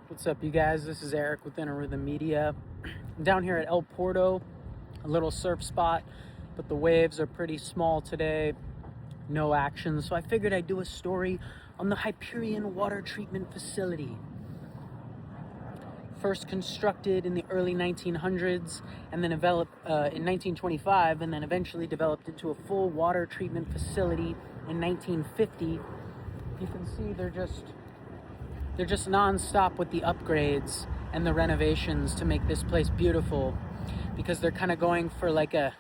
What's up, you guys? This is Eric with Inner Rhythm Media. I'm down here at El Porto, a little surf spot, but the waves are pretty small today. No action, so I figured I'd do a story on the Hyperion Water Treatment Facility. First constructed in the early 1900s, and then developed in 1925, and then eventually developed into a full water treatment facility in 1950. You can see they're just non-stop with the upgrades and the renovations to make this place beautiful, because they're kind of going for like a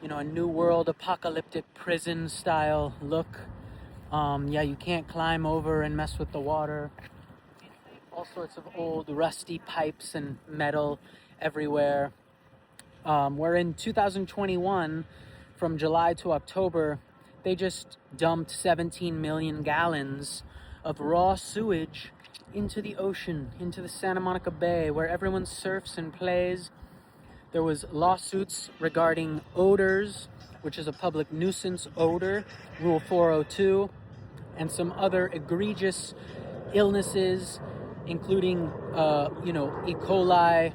new world apocalyptic prison style look. You can't climb over and mess with the water. All sorts of old rusty pipes and metal everywhere. We're in 2021. From July to October, they just dumped 17 million gallons of raw sewage into the ocean, into the Santa Monica Bay, where everyone surfs and plays. There was lawsuits regarding odors, which is a public nuisance odor, Rule 402, and some other egregious illnesses, including E. coli,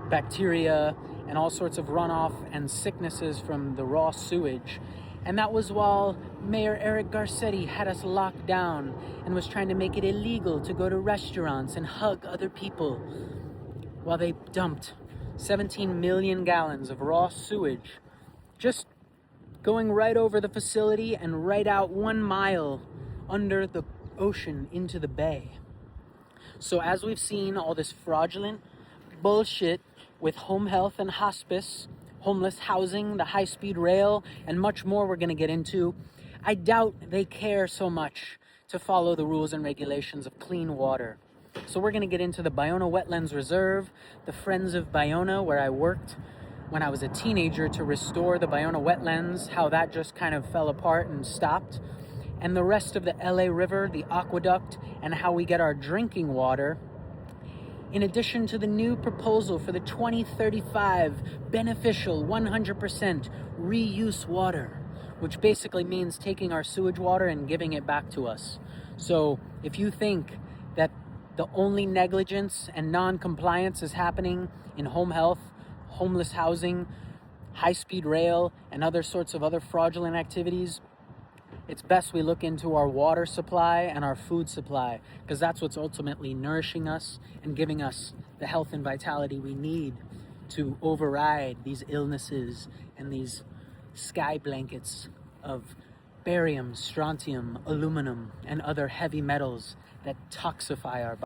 bacteria, and all sorts of runoff and sicknesses from the raw sewage. And that was while Mayor Eric Garcetti had us locked down and was trying to make it illegal to go to restaurants and hug other people, while they dumped 17 million gallons of raw sewage just going right over the facility and right out 1 mile under the ocean into the bay. So as we've seen all this fraudulent bullshit with home health and hospice, homeless housing, the high-speed rail, and much more we're going to get into, I doubt they care so much to follow the rules and regulations of clean water. So we're going to get into the Ballona Wetlands Reserve, the Friends of Ballona, where I worked when I was a teenager to restore the Ballona wetlands, how that just kind of fell apart and stopped, and the rest of the LA River, the aqueduct, and how we get our drinking water, in addition to the new proposal for the 2035 beneficial 100% reuse water, which basically means taking our sewage water and giving it back to us. So if you think that the only negligence and non-compliance is happening in home health, homeless housing, high-speed rail, and other sorts of other fraudulent activities, it's best we look into our water supply and our food supply, because that's what's ultimately nourishing us and giving us the health and vitality we need to override these illnesses and these sky blankets of barium, strontium, aluminum, and other heavy metals that toxify our bodies.